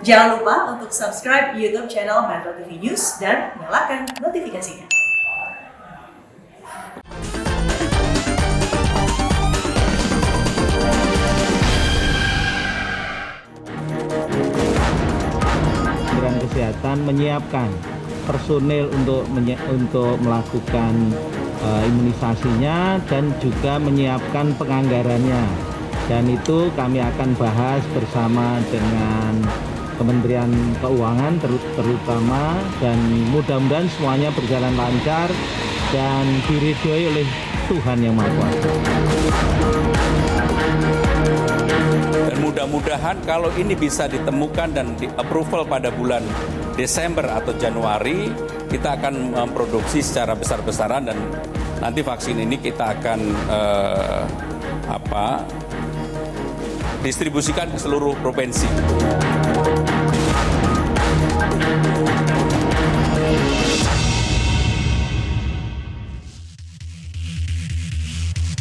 Jangan lupa untuk subscribe YouTube channel Metro TV News dan nyalakan notifikasinya. Kementerian Kesehatan menyiapkan personil untuk melakukan imunisasinya dan juga menyiapkan penganggarannya, dan itu kami akan bahas bersama dengan Kementerian Keuangan terutama, dan mudah-mudahan semuanya berjalan lancar dan diridhoi oleh Tuhan Yang Maha Kuasa. Dan mudah-mudahan kalau ini bisa ditemukan dan di-approval pada bulan Desember atau Januari, kita akan memproduksi secara besar-besaran dan nanti vaksin ini kita akan distribusikan ke seluruh provinsi.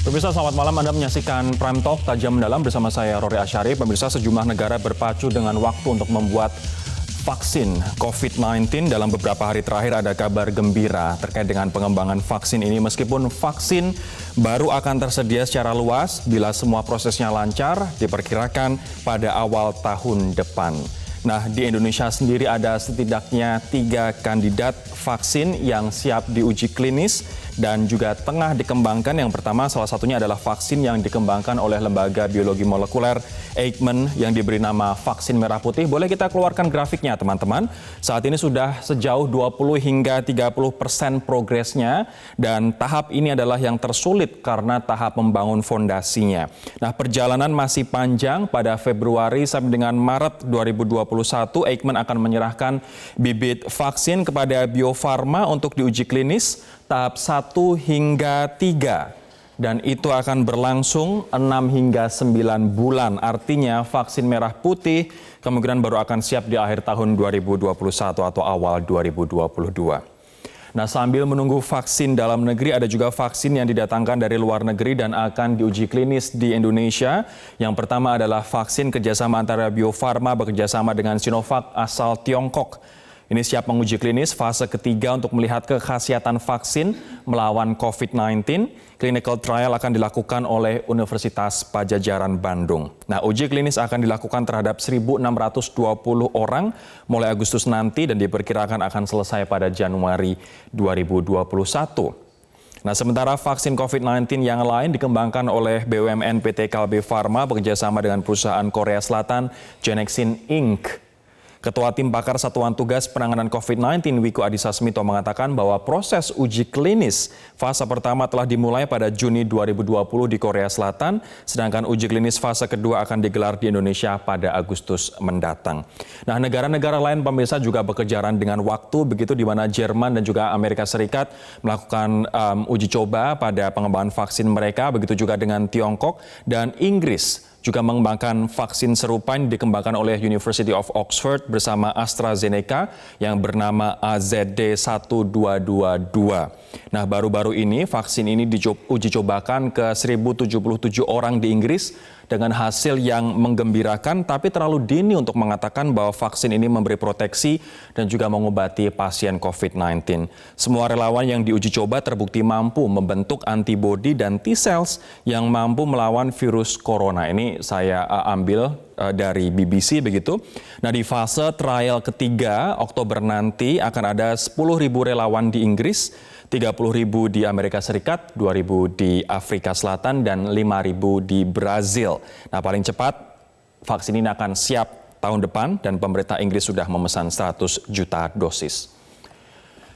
Pemirsa, selamat malam. Anda menyaksikan Prime Talk Tajam Mendalam bersama saya, Rory Asyari. Pemirsa, sejumlah negara berpacu dengan waktu untuk membuat vaksin COVID-19. Dalam beberapa hari terakhir ada kabar gembira terkait dengan pengembangan vaksin ini. Meskipun vaksin baru akan tersedia secara luas, bila semua prosesnya lancar, diperkirakan pada awal tahun depan. Nah, di Indonesia sendiri ada setidaknya 3 kandidat vaksin yang siap diuji klinis dan juga tengah dikembangkan. Yang pertama, salah satunya adalah vaksin yang dikembangkan oleh Lembaga Biologi Molekuler Eijkman yang diberi nama vaksin merah putih. Boleh kita keluarkan grafiknya, teman-teman. Saat ini sudah sejauh 20 hingga 30% progresnya, dan tahap ini adalah yang tersulit karena tahap membangun fondasinya. Nah, perjalanan masih panjang. Pada Februari sampai dengan Maret 2021, Eijkman akan menyerahkan bibit vaksin kepada Bio Farma untuk diuji klinis tahap 1 hingga 3. Dan itu akan berlangsung 6 hingga 9 bulan. Artinya vaksin merah putih kemungkinan baru akan siap di akhir tahun 2021 atau awal 2022. Nah, sambil menunggu vaksin dalam negeri, ada juga vaksin yang didatangkan dari luar negeri dan akan diuji klinis di Indonesia. Yang pertama adalah vaksin kerjasama antara Bio Farma bekerjasama dengan Sinovac asal Tiongkok. Ini siap menguji klinis fase ketiga untuk melihat kekhasiatan vaksin melawan COVID-19. Clinical trial akan dilakukan oleh Universitas Padjadjaran Bandung. Nah, uji klinis akan dilakukan terhadap 1.620 orang mulai Agustus nanti dan diperkirakan akan selesai pada Januari 2021. Nah, sementara vaksin COVID-19 yang lain dikembangkan oleh BUMN PT Kalbe Farma bekerjasama dengan perusahaan Korea Selatan Genexin Inc. Ketua Tim Pakar Satuan Tugas Penanganan COVID-19 Wiku Adhisa Smito mengatakan bahwa proses uji klinis fase pertama telah dimulai pada Juni 2020 di Korea Selatan, sedangkan uji klinis fase kedua akan digelar di Indonesia pada Agustus mendatang. Nah, negara-negara lain pemirsa juga berkejaran dengan waktu, begitu di mana Jerman dan juga Amerika Serikat melakukan uji coba pada pengembangan vaksin mereka, begitu juga dengan Tiongkok dan Inggris juga mengembangkan vaksin serupa yang dikembangkan oleh University of Oxford bersama AstraZeneca yang bernama AZD1222. Nah, baru-baru ini vaksin ini diuji cobakan ke 1.077 orang di Inggris dengan hasil yang menggembirakan, tapi terlalu dini untuk mengatakan bahwa vaksin ini memberi proteksi dan juga mengobati pasien COVID-19. Semua relawan yang diuji coba terbukti mampu membentuk antibodi dan T-cells yang mampu melawan virus corona. Ini saya ambil dari BBC begitu. Nah, di fase trial ketiga Oktober nanti akan ada 10.000 relawan di Inggris, 30.000 di Amerika Serikat, 2.000 di Afrika Selatan, dan 5.000 di Brazil. Nah, paling cepat vaksin ini akan siap tahun depan dan pemerintah Inggris sudah memesan 100 juta dosis.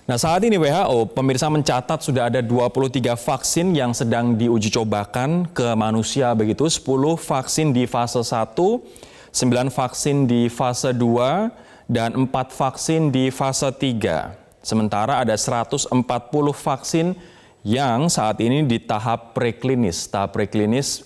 Nah, saat ini WHO, pemirsa, mencatat sudah ada 23 vaksin yang sedang diuji cobakan ke manusia begitu, 10 vaksin di fase 1, 9 vaksin di fase 2, dan 4 vaksin di fase 3. Sementara ada 140 vaksin yang saat ini di tahap preklinis. Tahap preklinis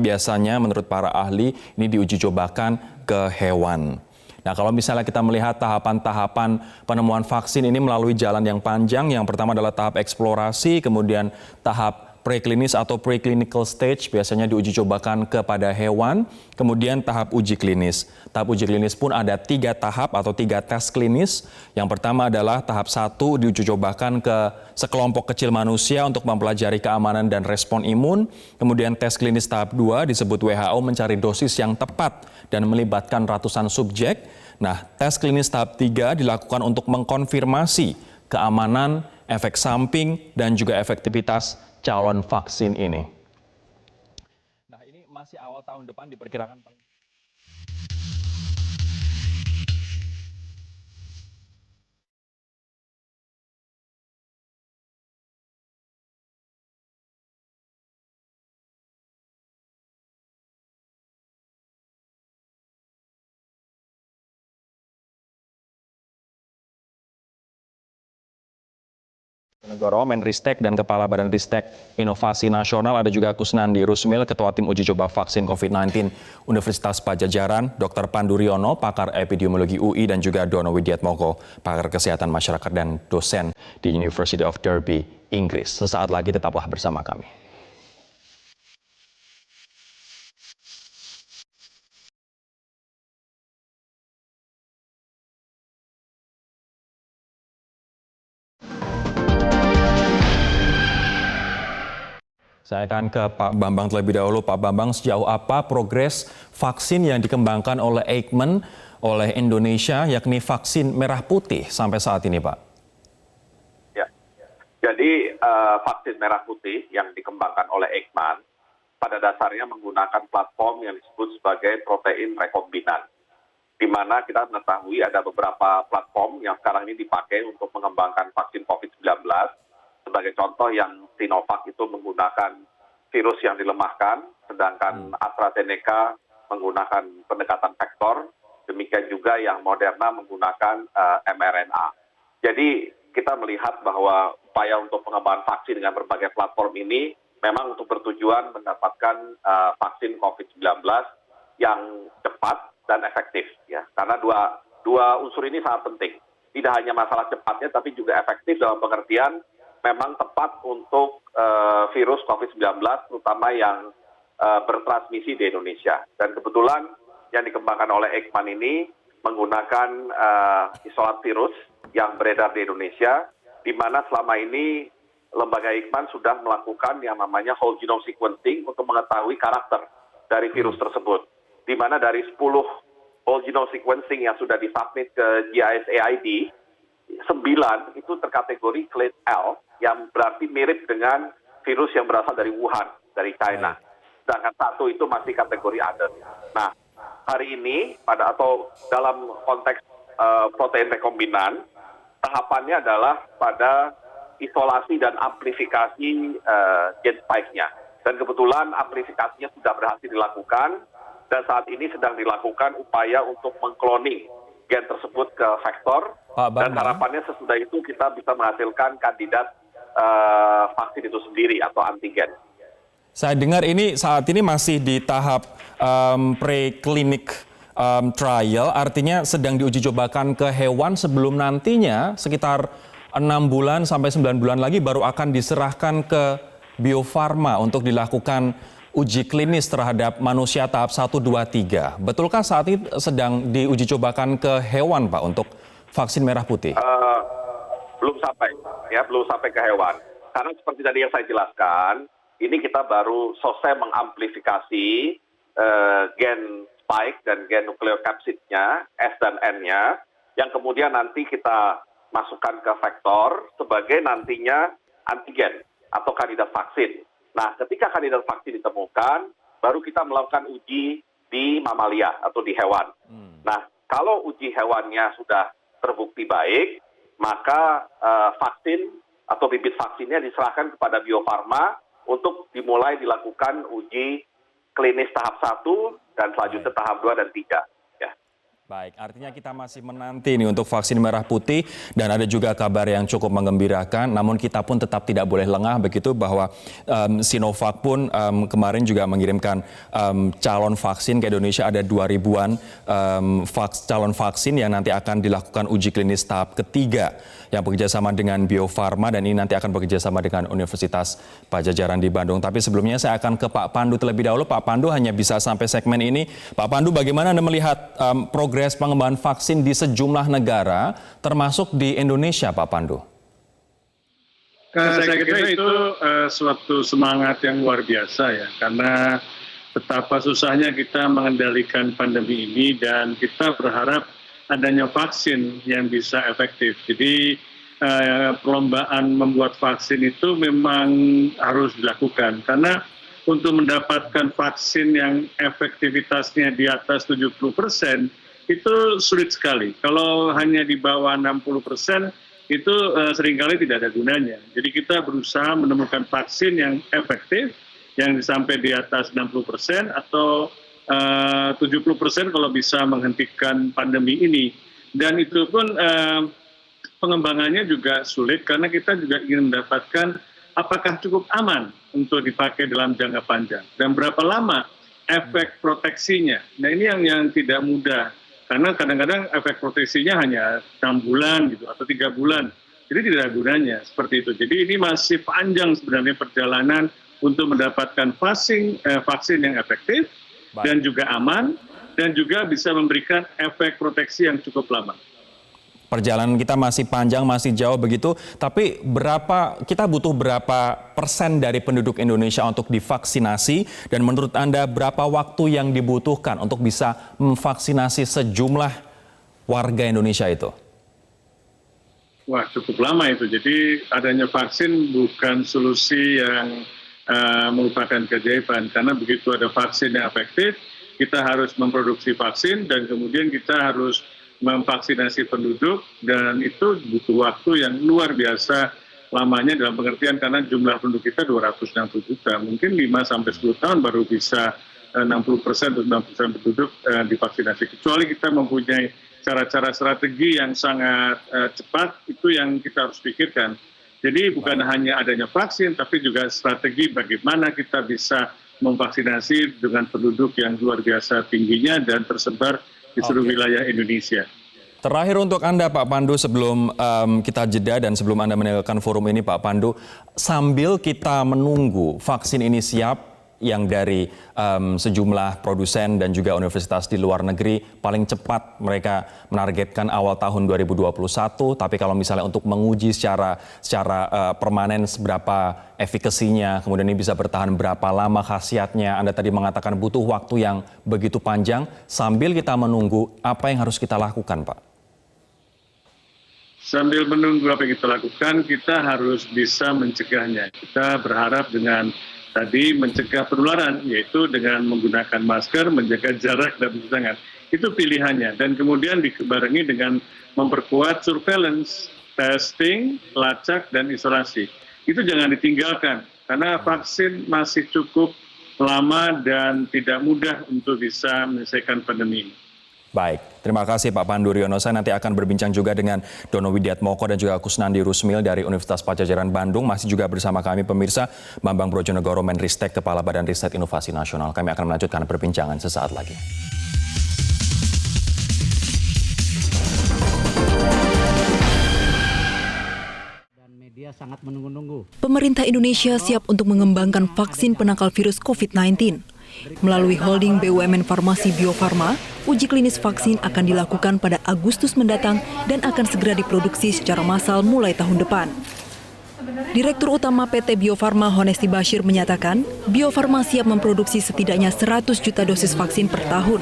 biasanya menurut para ahli ini diuji cobakan ke hewan. Nah, kalau misalnya kita melihat tahapan-tahapan penemuan vaksin ini melalui jalan yang panjang, yang pertama adalah tahap eksplorasi, kemudian tahap preklinis atau preclinical stage biasanya diuji cobakan kepada hewan, kemudian tahap uji klinis. Tahap uji klinis pun ada 3 tahap atau 3 tes klinis. Yang pertama adalah tahap 1 diuji cobakan ke sekelompok kecil manusia untuk mempelajari keamanan dan respon imun. Kemudian tes klinis tahap 2 disebut WHO mencari dosis yang tepat dan melibatkan ratusan subjek. Nah, tes klinis tahap 3 dilakukan untuk mengkonfirmasi keamanan, efek samping, dan juga efektivitas calon vaksin ini. Nah, ini masih awal tahun depan diperkirakan. Negoro, Menristek dan Kepala Badan Ristek Inovasi Nasional, ada juga Kusnandi Rusmil, Ketua Tim Uji Coba Vaksin COVID-19 Universitas Padjadjaran, Dr. Pandu Riono, pakar epidemiologi UI, dan juga Dono Widiatmoko, pakar kesehatan masyarakat dan dosen di University of Derby, Inggris. Sesaat lagi tetaplah bersama kami. Saya akan ke Pak Bambang terlebih dahulu. Pak Bambang, sejauh apa progres vaksin yang dikembangkan oleh Eijkman oleh Indonesia, yakni vaksin merah putih sampai saat ini, Pak? Ya, jadi vaksin merah putih yang dikembangkan oleh Eijkman pada dasarnya menggunakan platform yang disebut sebagai protein rekombinan, di mana kita mengetahui ada beberapa platform yang sekarang ini dipakai untuk mengembangkan vaksin COVID-19. Sebagai contoh yang Sinovac itu menggunakan virus yang dilemahkan, sedangkan AstraZeneca menggunakan pendekatan vektor, demikian juga yang Moderna menggunakan mRNA. Jadi kita melihat bahwa upaya untuk pengembangan vaksin dengan berbagai platform ini memang untuk bertujuan mendapatkan vaksin COVID-19 yang cepat dan efektif, ya. Karena dua unsur ini sangat penting. Tidak hanya masalah cepatnya, tapi juga efektif dalam pengertian memang tepat untuk virus COVID-19, terutama yang bertransmisi di Indonesia. Dan kebetulan yang dikembangkan oleh Eijkman ini menggunakan isolat virus yang beredar di Indonesia, di mana selama ini lembaga Eijkman sudah melakukan yang namanya whole genome sequencing untuk mengetahui karakter dari virus tersebut. Di mana dari 10 whole genome sequencing yang sudah disubmit ke GISAID, 9 itu terkategori clade L, yang berarti mirip dengan virus yang berasal dari Wuhan, dari China. Sedangkan 1 itu masih kategori other. Nah, hari ini atau dalam konteks protein rekombinan, tahapannya adalah pada isolasi dan amplifikasi gen spike-nya. Dan kebetulan amplifikasinya sudah berhasil dilakukan, dan saat ini sedang dilakukan upaya untuk mengkloning gen tersebut ke vektor, dan harapannya sesudah itu kita bisa menghasilkan kandidat vaksin itu sendiri atau antigen. Saya dengar ini saat ini masih di tahap preclinic trial, artinya sedang diuji cobakan ke hewan sebelum nantinya sekitar 6 bulan sampai 9 bulan lagi baru akan diserahkan ke Bio Farma untuk dilakukan uji klinis terhadap manusia tahap 1, 2, 3. Betulkah saat ini sedang diuji cobakan ke hewan, Pak, untuk vaksin merah putih? Belum sampai ke hewan. Karena seperti tadi yang saya jelaskan, ini kita baru selesai mengamplifikasi gen spike dan gen nukleokapsidnya, S dan N-nya, yang kemudian nanti kita masukkan ke vektor sebagai nantinya antigen atau kandidat vaksin. Nah, ketika kandidat vaksin ditemukan, baru kita melakukan uji di mamalia atau di hewan. Nah, kalau uji hewannya sudah terbukti baik, maka vaksin atau bibit vaksinnya diserahkan kepada Bio Farma untuk dimulai dilakukan uji klinis tahap 1 dan selanjutnya tahap 2 dan 3. Ya. Baik, artinya kita masih menanti nih untuk vaksin merah putih dan ada juga kabar yang cukup menggembirakan. Namun kita pun tetap tidak boleh lengah begitu bahwa Sinovac pun kemarin juga mengirimkan calon vaksin ke Indonesia. Ada 2.000-an calon vaksin yang nanti akan dilakukan uji klinis tahap ketiga yang bekerjasama dengan Bio Farma dan ini nanti akan bekerjasama dengan Universitas Padjadjaran di Bandung. Tapi sebelumnya saya akan ke Pak Pandu terlebih dahulu. Pak Pandu hanya bisa sampai segmen ini. Pak Pandu, bagaimana Anda melihat progres pengembangan vaksin di sejumlah negara, termasuk di Indonesia, Pak Pandu? Saya kira itu suatu semangat yang luar biasa ya, karena betapa susahnya kita mengendalikan pandemi ini dan kita berharap adanya vaksin yang bisa efektif. Jadi perlombaan membuat vaksin itu memang harus dilakukan karena untuk mendapatkan vaksin yang efektivitasnya di atas 70% itu sulit sekali. Kalau hanya di bawah 60% itu seringkali tidak ada gunanya. Jadi kita berusaha menemukan vaksin yang efektif yang sampai di atas 60% atau 70% kalau bisa menghentikan pandemi ini. Dan itu pun pengembangannya juga sulit karena kita juga ingin mendapatkan apakah cukup aman untuk dipakai dalam jangka panjang dan berapa lama efek proteksinya. Nah ini yang tidak mudah karena kadang-kadang efek proteksinya hanya 6 bulan gitu atau 3 bulan. Jadi tidak ada gunanya seperti itu. Jadi ini masih panjang sebenarnya perjalanan untuk mendapatkan vaksin yang efektif dan juga aman, dan juga bisa memberikan efek proteksi yang cukup lama. Perjalanan kita masih panjang, masih jauh begitu, tapi kita butuh berapa persen dari penduduk Indonesia untuk divaksinasi, dan menurut Anda berapa waktu yang dibutuhkan untuk bisa memvaksinasi sejumlah warga Indonesia itu? Wah, cukup lama itu. Jadi adanya vaksin bukan solusi yang merupakan keajaiban, karena begitu ada vaksin yang efektif, kita harus memproduksi vaksin dan kemudian kita harus memvaksinasi penduduk, dan itu butuh waktu yang luar biasa lamanya dalam pengertian karena jumlah penduduk kita 260 juta, mungkin 5-10 tahun baru bisa 60% atau 90% penduduk divaksinasi, kecuali kita mempunyai cara-cara strategi yang sangat cepat, itu yang kita harus pikirkan. Jadi bukan hanya adanya vaksin, tapi juga strategi bagaimana kita bisa memvaksinasi dengan penduduk yang luar biasa tingginya dan tersebar di seluruh wilayah Indonesia. Terakhir untuk Anda, Pak Pandu, sebelum kita jeda dan sebelum Anda meninggalkan forum ini, Pak Pandu, sambil kita menunggu vaksin ini siap, yang dari sejumlah produsen dan juga universitas di luar negeri, paling cepat mereka menargetkan awal tahun 2021. Tapi kalau misalnya untuk menguji secara permanen seberapa efikasinya, kemudian ini bisa bertahan berapa lama khasiatnya, Anda tadi mengatakan butuh waktu yang begitu panjang. Sambil kita menunggu, apa yang harus kita lakukan, Pak? Sambil menunggu apa yang kita lakukan, kita harus bisa mencegahnya. Kita berharap dengan tadi mencegah penularan, yaitu dengan menggunakan masker, menjaga jarak dan mencuci tangan. Itu pilihannya. Dan kemudian dibarengi dengan memperkuat surveillance, testing, lacak, dan isolasi. Itu jangan ditinggalkan, karena vaksin masih cukup lama dan tidak mudah untuk bisa menyelesaikan pandemi ini. Baik, terima kasih Pak Pandu Riono. Saya nanti akan berbincang juga dengan Dono Widiatmoko dan juga Kusnandi Rusmil dari Universitas Padjadjaran Bandung. Masih juga bersama kami pemirsa Bambang Brojonegoro, Menristek, Kepala Badan Riset Inovasi Nasional. Kami akan melanjutkan perbincangan sesaat lagi. Media sangat menunggu-nunggu. Pemerintah Indonesia siap untuk mengembangkan vaksin penangkal virus COVID-19. Melalui holding BUMN Farmasi Bio Farma, uji klinis vaksin akan dilakukan pada Agustus mendatang dan akan segera diproduksi secara massal mulai tahun depan. Direktur Utama PT Bio Farma Honesti Bashir menyatakan, Bio Farma siap memproduksi setidaknya 100 juta dosis vaksin per tahun.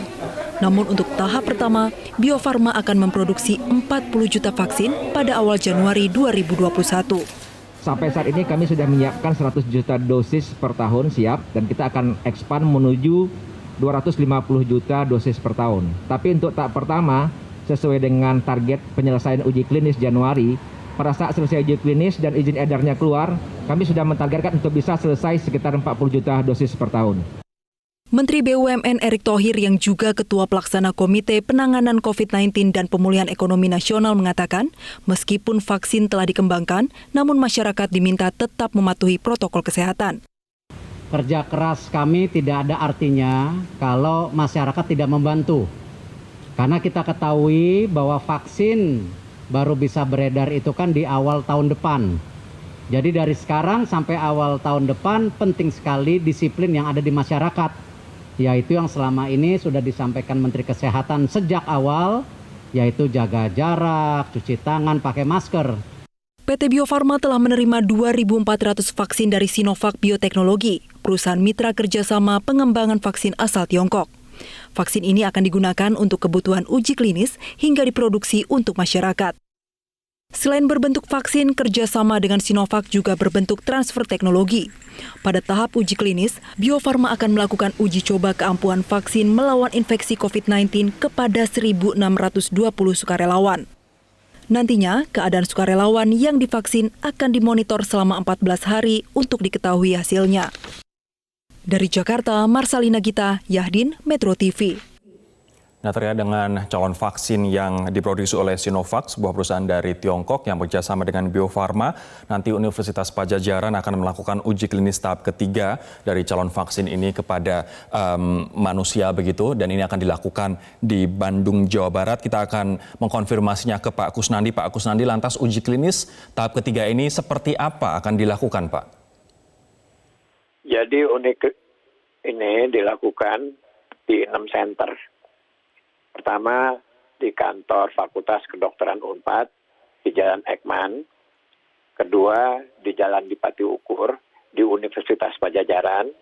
Namun untuk tahap pertama, Bio Farma akan memproduksi 40 juta vaksin pada awal Januari 2021. Sampai saat ini kami sudah menyiapkan 100 juta dosis per tahun siap, dan kita akan expand menuju 250 juta dosis per tahun. Tapi untuk tahap pertama, sesuai dengan target penyelesaian uji klinis Januari, pada saat selesai uji klinis dan izin edarnya keluar, kami sudah mentargetkan untuk bisa selesai sekitar 40 juta dosis per tahun. Menteri BUMN Erick Thohir yang juga Ketua Pelaksana Komite Penanganan COVID-19 dan Pemulihan Ekonomi Nasional mengatakan, meskipun vaksin telah dikembangkan, namun masyarakat diminta tetap mematuhi protokol kesehatan. Kerja keras kami tidak ada artinya kalau masyarakat tidak membantu. Karena kita ketahui bahwa vaksin baru bisa beredar itu kan di awal tahun depan. Jadi dari sekarang sampai awal tahun depan penting sekali disiplin yang ada di masyarakat. Yaitu yang selama ini sudah disampaikan Menteri Kesehatan sejak awal, yaitu jaga jarak, cuci tangan, pakai masker. PT Bio Farma telah menerima 2.400 vaksin dari Sinovac Bioteknologi, perusahaan mitra kerjasama pengembangan vaksin asal Tiongkok. Vaksin ini akan digunakan untuk kebutuhan uji klinis hingga diproduksi untuk masyarakat. Selain berbentuk vaksin, kerjasama dengan Sinovac juga berbentuk transfer teknologi. Pada tahap uji klinis, Bio Farma akan melakukan uji coba keampuhan vaksin melawan infeksi COVID-19 kepada 1.620 sukarelawan. Nantinya, keadaan sukarelawan yang divaksin akan dimonitor selama 14 hari untuk diketahui hasilnya. Dari Jakarta, Marsalina Gita, Yahdin, Metro TV. Nah, terkait dengan calon vaksin yang diproduksi oleh Sinovac, sebuah perusahaan dari Tiongkok yang bekerjasama dengan Bio Farma, nanti Universitas Padjadjaran akan melakukan uji klinis tahap ketiga dari calon vaksin ini kepada manusia begitu, dan ini akan dilakukan di Bandung, Jawa Barat. Kita akan mengkonfirmasinya ke Pak Kusnandi. Pak Kusnandi, lantas uji klinis tahap ketiga ini seperti apa akan dilakukan, Pak? Jadi ini dilakukan di 6 center. Pertama, di kantor Fakultas Kedokteran Unpad di Jalan Ekman. Kedua, di Jalan Dipati Ukur di Universitas Padjadjaran.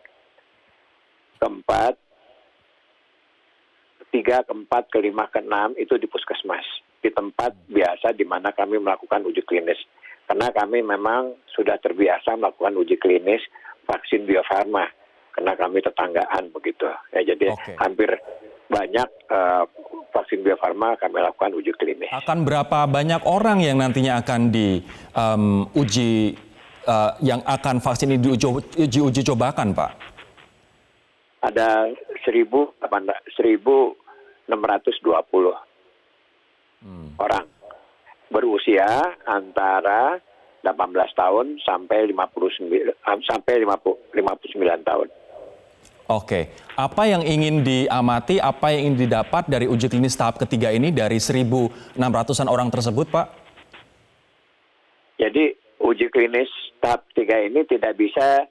Ketiga, keempat, kelima, keenam itu di puskesmas. Di tempat biasa di mana kami melakukan uji klinis. Karena kami memang sudah terbiasa melakukan uji klinis vaksin Bio Farma. Karena kami tetanggaan begitu. Ya, jadi hampir banyak vaksin Bio Farma kami lakukan uji klinis. Akan berapa banyak orang yang nantinya akan diuji, yang akan vaksin ini diuji cobakan, Pak? Ada 1.620 orang berusia antara 18 tahun sampai 59 tahun. Oke, apa yang ingin diamati, apa yang ingin didapat dari uji klinis tahap ketiga ini dari 1.600-an orang tersebut, Pak? Jadi uji klinis tahap 3 ini tidak bisa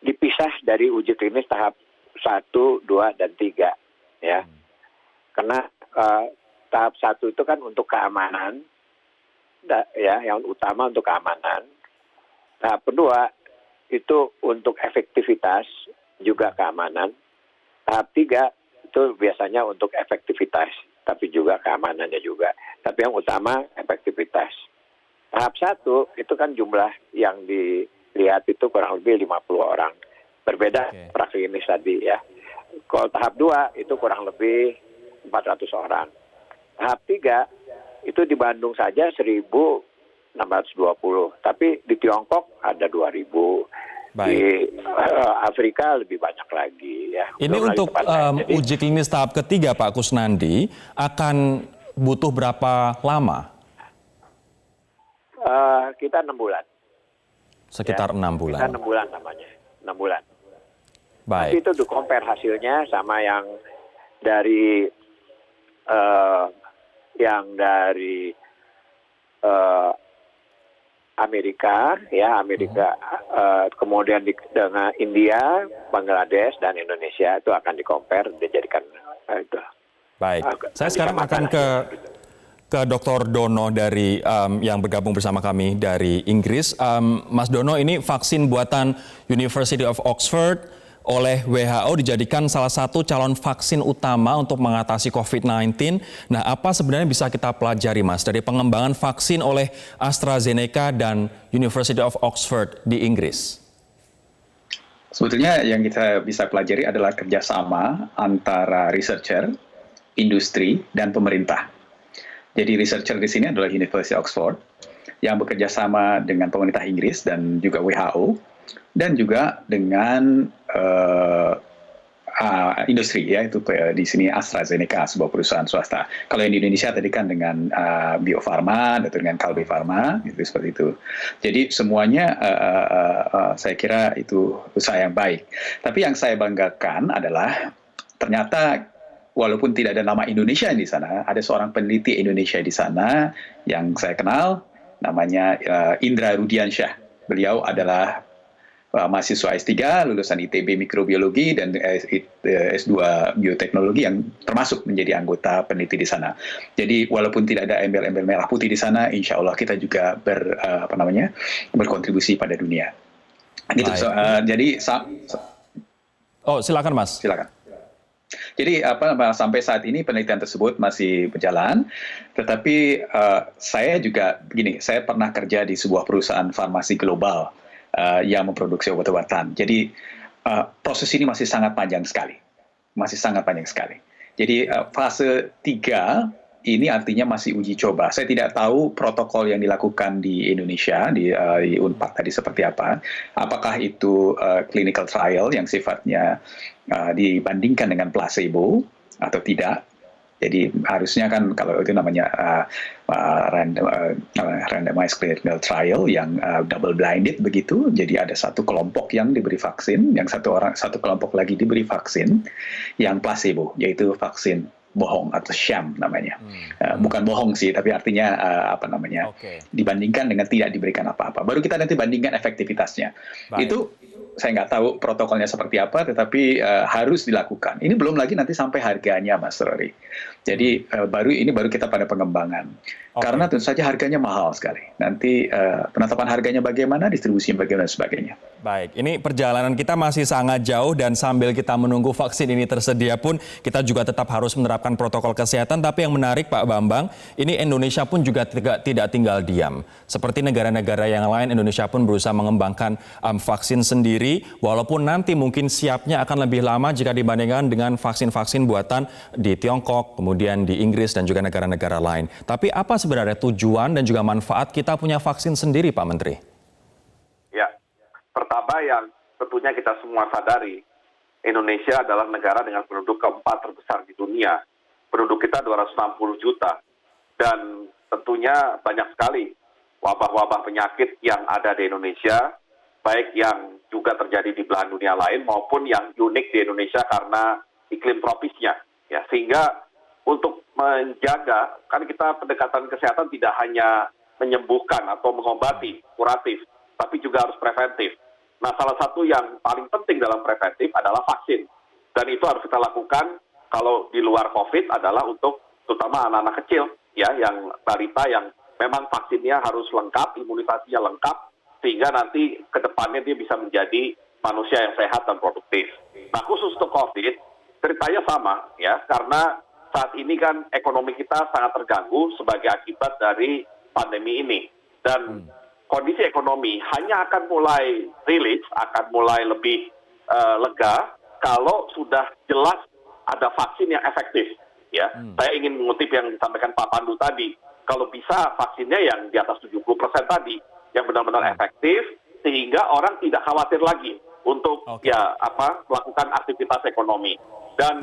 dipisah dari uji klinis tahap 1, 2, dan 3. Ya. Karena tahap 1 itu kan untuk keamanan, ya, yang utama untuk keamanan. Tahap kedua itu untuk efektivitas, juga keamanan. Tahap 3 itu biasanya untuk efektivitas, tapi juga keamanannya juga. Tapi yang utama efektivitas. Tahap 1 itu kan jumlah yang dilihat itu kurang lebih 50 orang. Berbeda praklinis tadi ya. Kalau tahap 2 itu kurang lebih 400 orang. Tahap 3 itu di Bandung saja 1.620. Tapi di Tiongkok ada 2.000. Di Afrika lebih banyak lagi ya. Ini untuk uji klinis tahap ketiga, Pak Kusnandi, akan butuh berapa lama? Kita 6 bulan. Sekitar 6 bulan. Kita 6 bulan namanya, 6 bulan. Baik. Nanti itu di-compare hasilnya sama yang dari Amerika, ya Amerika, kemudian dengan India, Bangladesh, dan Indonesia itu akan di-compare, dijadikan itu. Baik, saya sekarang akan ke Dr. Dono dari yang bergabung bersama kami dari Inggris. Mas Dono, ini vaksin buatan University of Oxford oleh WHO dijadikan salah satu calon vaksin utama untuk mengatasi COVID-19. Nah, apa sebenarnya bisa kita pelajari, Mas, dari pengembangan vaksin oleh AstraZeneca dan University of Oxford di Inggris? Sebetulnya yang kita bisa pelajari adalah kerjasama antara researcher, industri, dan pemerintah. Jadi researcher di sini adalah University of Oxford yang bekerja sama dengan pemerintah Inggris dan juga WHO, dan juga dengan industri ya, itu di sini AstraZeneca, sebuah perusahaan swasta. Kalau yang di Indonesia tadi kan dengan Bio Farma atau dengan Kalbe Farma, itu seperti itu. Jadi semuanya saya kira itu usaha yang baik. Tapi yang saya banggakan adalah ternyata walaupun tidak ada nama Indonesia di sana, ada seorang peneliti Indonesia di sana yang saya kenal, namanya Indra Rudiansyah. Beliau adalah mahasiswa S3, lulusan ITB Mikrobiologi dan S2 Bioteknologi yang termasuk menjadi anggota peneliti di sana. Jadi walaupun tidak ada embel-embel merah putih di sana, insya Allah kita juga berkontribusi pada dunia. Gitu. Jadi silakan Mas. Silakan. Jadi sampai saat ini penelitian tersebut masih berjalan, tetapi saya juga begini, saya pernah kerja di sebuah perusahaan farmasi global yang memproduksi obat-obatan. Jadi proses ini masih sangat panjang sekali. Jadi fase 3 ini artinya masih uji coba. Saya tidak tahu protokol yang dilakukan di Indonesia, di Unpad tadi seperti apa. Apakah itu clinical trial yang sifatnya dibandingkan dengan placebo atau tidak. Jadi harusnya kan kalau itu namanya randomized clinical trial yang double blinded begitu. Jadi ada satu kelompok yang diberi vaksin, yang satu kelompok lagi diberi vaksin yang placebo, yaitu vaksin bohong atau sham namanya. Bukan bohong sih, tapi artinya dibandingkan dengan tidak diberikan apa-apa. Baru kita nanti bandingkan efektivitasnya. Baik. Itu saya nggak tahu protokolnya seperti apa, tetapi harus dilakukan. Ini belum lagi nanti sampai harganya, Mas Rory. Jadi baru kita pada pengembangan. Karena tentu saja harganya mahal sekali. Nanti penetapan harganya bagaimana, distribusinya bagaimana, dan sebagainya. Baik, ini perjalanan kita masih sangat jauh dan sambil kita menunggu vaksin ini tersedia pun kita juga tetap harus menerapkan protokol kesehatan. Tapi yang menarik Pak Bambang, ini Indonesia pun juga tidak tinggal diam. Seperti negara-negara yang lain, Indonesia pun berusaha mengembangkan vaksin sendiri. Walaupun nanti mungkin siapnya akan lebih lama jika dibandingkan dengan vaksin-vaksin buatan di Tiongkok, kemudian di Inggris dan juga negara-negara lain. Tapi apa sebenarnya tujuan dan juga manfaat kita punya vaksin sendiri, Pak Menteri? Ya, pertama yang tentunya kita semua sadari, Indonesia adalah negara dengan penduduk keempat terbesar di dunia. Penduduk kita 260 juta. Dan tentunya banyak sekali wabah-wabah penyakit yang ada di Indonesia, baik yang juga terjadi di belahan dunia lain maupun yang unik di Indonesia karena iklim tropisnya. Ya, sehingga untuk menjaga, kan kita pendekatan kesehatan tidak hanya menyembuhkan atau mengobati, kuratif, tapi juga harus preventif. Nah, salah satu yang paling penting dalam preventif adalah vaksin. Dan itu harus kita lakukan kalau di luar COVID adalah untuk terutama anak-anak kecil, ya, yang balita yang memang vaksinnya harus lengkap, imunisasinya lengkap, sehingga nanti ke depannya dia bisa menjadi manusia yang sehat dan produktif. Nah, khusus untuk COVID, ceritanya sama, ya, karena saat ini kan ekonomi kita sangat terganggu sebagai akibat dari pandemi ini. Dan kondisi ekonomi hanya akan mulai rilis, akan mulai lebih lega kalau sudah jelas ada vaksin yang efektif. Ya, saya ingin mengutip yang disampaikan Pak Pandu tadi. Kalau bisa vaksinnya yang di atas 70% tadi, yang benar-benar efektif, sehingga orang tidak khawatir lagi untuk melakukan aktivitas ekonomi. Dan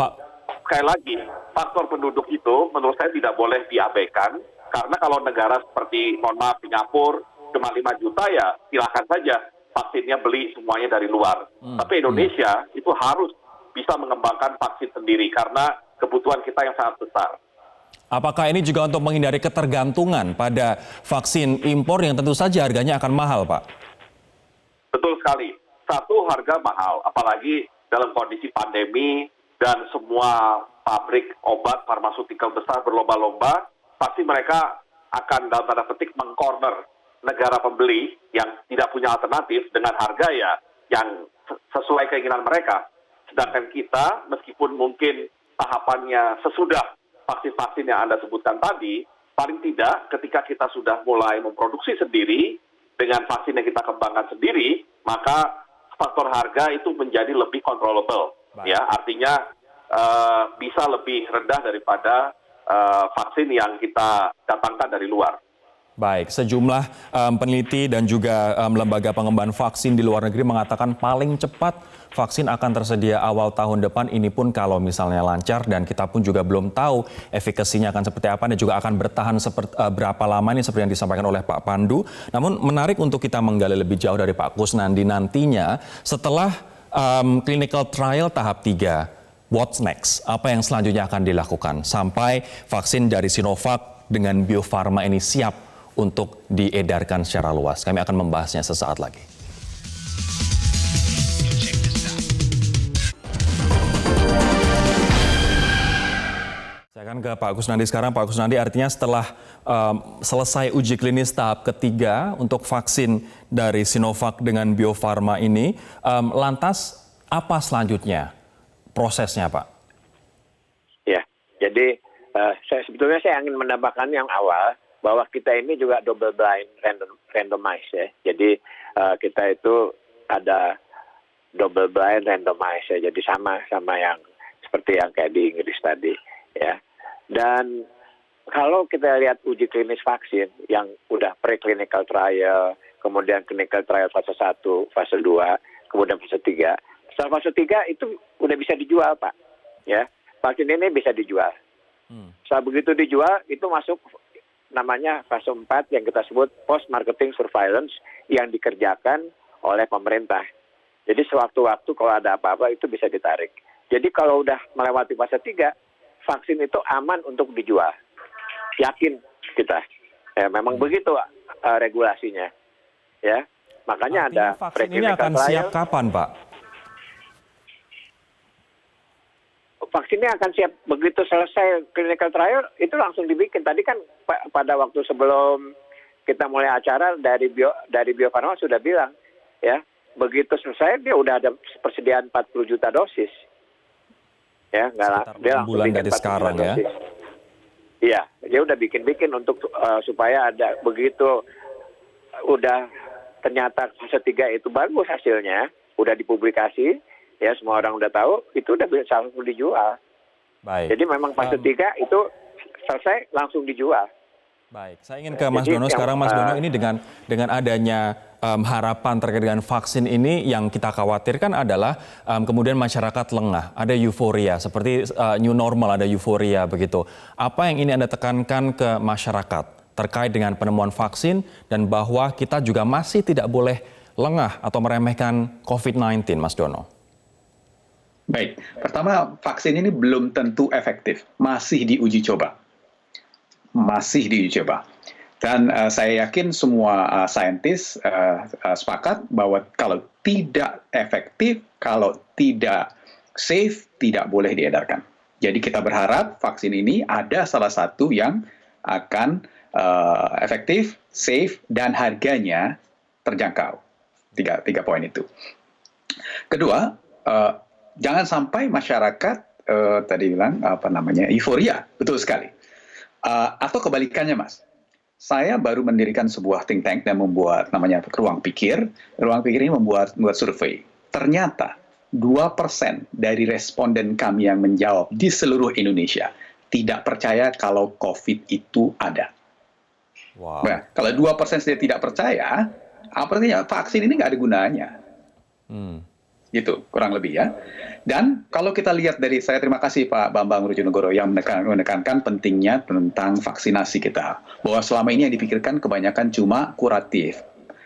sekali lagi, faktor penduduk itu menurut saya tidak boleh diabaikan, karena kalau negara seperti, mohon maaf, Singapura cuma 5 juta, ya silakan saja vaksinnya beli semuanya dari luar. Tapi Indonesia itu harus bisa mengembangkan vaksin sendiri, karena kebutuhan kita yang sangat besar. Apakah ini juga untuk menghindari ketergantungan pada vaksin impor yang tentu saja harganya akan mahal, Pak? Betul sekali. Satu, harga mahal, apalagi dalam kondisi pandemi, dan semua pabrik obat farmaseutikal besar berlomba-lomba, pasti mereka akan dalam tanda petik mengcorner negara pembeli yang tidak punya alternatif dengan harga ya yang sesuai keinginan mereka. Sedangkan kita, meskipun mungkin tahapannya sesudah vaksin-vaksin yang Anda sebutkan tadi, paling tidak ketika kita sudah mulai memproduksi sendiri dengan vaksin yang kita kembangkan sendiri, maka faktor harga itu menjadi lebih controllable. Ya, artinya bisa lebih rendah daripada vaksin yang kita datangkan dari luar. Baik, sejumlah peneliti dan juga lembaga pengembangan vaksin di luar negeri mengatakan paling cepat vaksin akan tersedia awal tahun depan. Ini pun kalau misalnya lancar, dan kita pun juga belum tahu efikasinya akan seperti apa dan juga akan bertahan berapa lama, ini seperti yang disampaikan oleh Pak Pandu. Namun menarik untuk kita menggali lebih jauh dari Pak Kusnandi nantinya setelah clinical trial tahap 3. What's next? Apa yang selanjutnya akan dilakukan sampai vaksin dari Sinovac dengan Bio Farma ini siap untuk diedarkan secara luas? Kami akan membahasnya sesaat lagi. Saya akan ke Pak Kusnandi sekarang. Pak Kusnandi, artinya setelah selesai uji klinis tahap ketiga untuk vaksin dari Sinovac dengan Bio Farma ini, lantas apa selanjutnya prosesnya, Pak? Ya, jadi sebetulnya saya ingin menambahkan yang awal, bahwa kita ini juga double blind randomized ya. Jadi kita itu ada double blind randomized ya. Jadi sama yang seperti yang kayak di Inggris tadi ya. Dan kalau kita lihat uji klinis vaksin yang udah preclinical trial, kemudian clinical trial fase 1, fase 2, kemudian fase 3. Setelah fase 3 itu udah bisa dijual, Pak. Ya. Vaksin ini bisa dijual. Setelah begitu dijual, itu masuk namanya fase 4 yang kita sebut post marketing surveillance yang dikerjakan oleh pemerintah. Jadi sewaktu-waktu kalau ada apa-apa itu bisa ditarik. Jadi kalau udah melewati fase 3, vaksin itu aman untuk dijual. Yakin kita. Ya, memang begitu regulasinya. Ya. Makanya artinya ada vaksin ini akan siap kapan, Pak? Vaksinnya akan siap begitu selesai clinical trial, itu langsung dibikin. Tadi kan pada waktu sebelum kita mulai acara dari Bio Farma sudah bilang, ya begitu selesai dia udah ada persediaan 40 juta dosis. Ya, dia langsung bulan bikin dari sekarang ya. Iya, dia udah bikin untuk supaya ada begitu udah ternyata fase 3 itu bagus hasilnya, udah dipublikasi. Ya, semua orang udah tahu, itu udah bisa langsung dijual. Baik. Jadi memang fase 3 itu selesai langsung dijual. Baik, saya ingin ke Mas Dono sekarang. Mas Dono, ini dengan adanya harapan terkait dengan vaksin ini, yang kita khawatirkan adalah kemudian masyarakat lengah, ada euforia, seperti new normal, ada euforia begitu. Apa yang ini Anda tekankan ke masyarakat terkait dengan penemuan vaksin dan bahwa kita juga masih tidak boleh lengah atau meremehkan COVID-19, Mas Dono? Baik, pertama vaksin ini belum tentu efektif, masih diuji coba. Dan saya yakin semua saintis sepakat bahwa kalau tidak efektif, kalau tidak safe, tidak boleh diedarkan. Jadi kita berharap vaksin ini ada salah satu yang akan efektif, safe, dan harganya terjangkau. Tiga poin itu. Kedua, jangan sampai masyarakat tadi bilang euforia, betul sekali. Atau kebalikannya, Mas. Saya baru mendirikan sebuah think tank dan membuat namanya Ruang Pikir. Ruang Pikir ini membuat survei. Ternyata 2% dari responden kami yang menjawab di seluruh Indonesia tidak percaya kalau COVID itu ada. Wow. Nah, kalau 2% saja tidak percaya, artinya vaksin ini nggak ada gunanya. Gitu, kurang lebih ya. Dan kalau kita lihat dari, saya terima kasih Pak Bambang Brojonegoro yang menekankan pentingnya tentang vaksinasi kita. Bahwa selama ini yang dipikirkan kebanyakan cuma kuratif.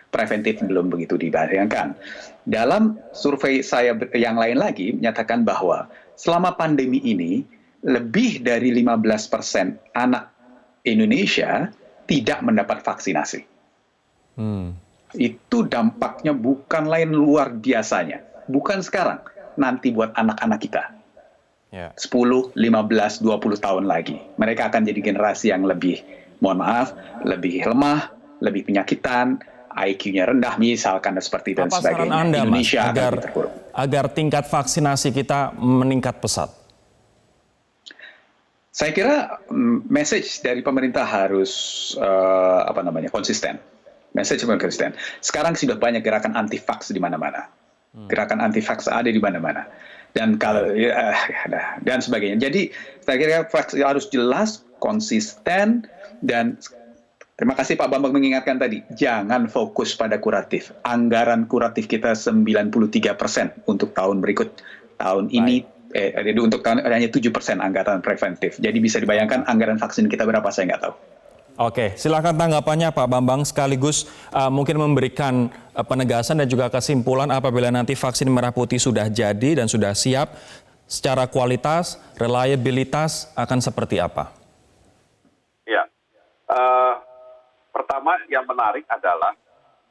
Preventif belum begitu dibayangkan. Dalam survei saya yang lain lagi menyatakan bahwa selama pandemi ini, lebih dari 15% anak Indonesia tidak mendapat vaksinasi. Itu dampaknya bukan lain luar biasanya. Bukan sekarang, nanti buat anak-anak kita. 10, 15, 20 tahun lagi. Mereka akan jadi generasi yang lebih, mohon maaf, lebih lemah, lebih penyakitan, IQ-nya rendah misalkan seperti dan sebagainya. Apa saran Anda, Indonesia Mas, agar tingkat vaksinasi kita meningkat pesat? Saya kira message dari pemerintah harus konsisten. Message konsisten. Sekarang sudah banyak gerakan anti-vax di mana-mana. Gerakan anti-vax ada di mana-mana. Dan kalau dan sebagainya. Jadi saya kira harus jelas, konsisten, dan Terima kasih Pak Bambang mengingatkan tadi, jangan fokus pada kuratif. Anggaran kuratif kita 93% untuk tahun berikut. Tahun ini, untuk tahun hanya 7% anggaran preventif. Jadi bisa dibayangkan anggaran vaksin kita berapa, saya nggak tahu. Oke, silakan tanggapannya Pak Bambang, sekaligus mungkin memberikan penegasan dan juga kesimpulan apabila nanti vaksin merah putih sudah jadi dan sudah siap, secara kualitas, reliabilitas akan seperti apa? Ya, pertama yang menarik adalah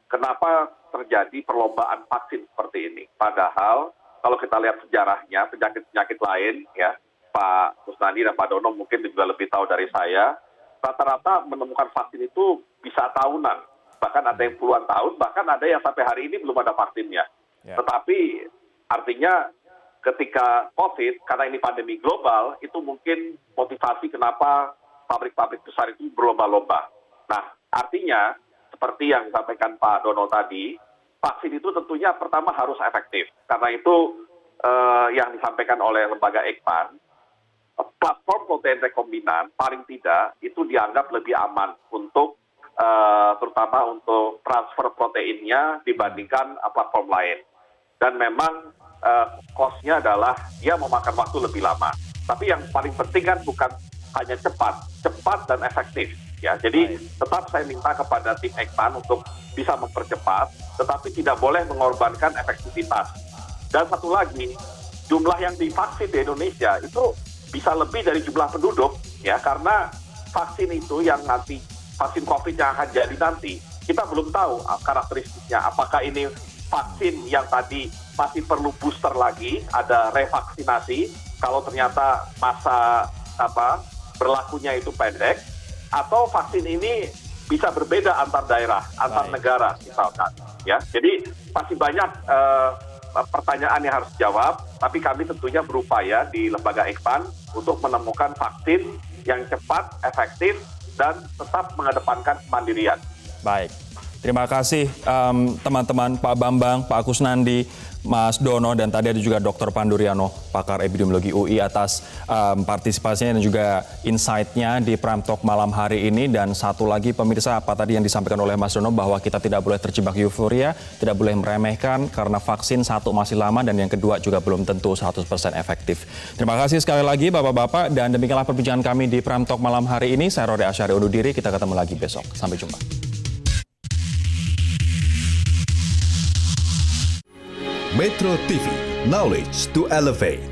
kenapa terjadi perlombaan vaksin seperti ini. Padahal kalau kita lihat sejarahnya, penyakit-penyakit lain, ya Pak Kusnandi dan Pak Dono mungkin juga lebih tahu dari saya, rata-rata menemukan vaksin itu bisa tahunan, bahkan ada yang puluhan tahun, bahkan ada yang sampai hari ini belum ada vaksinnya. Tetapi artinya ketika COVID, karena ini pandemi global, itu mungkin motivasi kenapa pabrik-pabrik besar itu berlomba-lomba. Nah, artinya seperti yang disampaikan Pak Dono tadi, vaksin itu tentunya pertama harus efektif. Karena itu yang disampaikan oleh lembaga Eijkman, platform protein rekombinan paling tidak itu dianggap lebih aman untuk terutama untuk transfer proteinnya dibandingkan platform lain. Dan memang cost-nya adalah dia memakan waktu lebih lama. Tapi yang paling penting kan bukan hanya cepat dan efektif. Ya, jadi tetap saya minta kepada tim Eijkman untuk bisa mempercepat, tetapi tidak boleh mengorbankan efektivitas. Dan satu lagi, jumlah yang divaksin di Indonesia itu bisa lebih dari jumlah penduduk, ya, karena vaksin itu yang nanti, vaksin COVID yang akan jadi nanti, kita belum tahu karakteristiknya. Apakah ini vaksin yang tadi masih perlu booster lagi, ada revaksinasi, kalau ternyata masa berlakunya itu pendek, atau vaksin ini bisa berbeda antar daerah, antar negara misalkan. Ya, jadi masih banyak pertanyaan yang harus dijawab, tapi kami tentunya berupaya di lembaga Eijkman untuk menemukan vaksin yang cepat, efektif, dan tetap mengedepankan kemandirian. Baik, terima kasih teman-teman, Pak Bambang, Pak Kusnandi, Mas Dono, dan tadi ada juga Dr. Panduriano, pakar epidemiologi UI, atas partisipasinya dan juga insight-nya di Prime Talk malam hari ini. Dan satu lagi pemirsa, apa tadi yang disampaikan oleh Mas Dono, bahwa kita tidak boleh terjebak euforia, tidak boleh meremehkan karena vaksin satu masih lama dan yang kedua juga belum tentu 100% efektif. Terima kasih sekali lagi Bapak-Bapak, dan demikianlah perbincangan kami di Prime Talk malam hari ini. Saya Rory Asyari undur diri, kita ketemu lagi besok. Sampai jumpa. Metro TV, knowledge to elevate.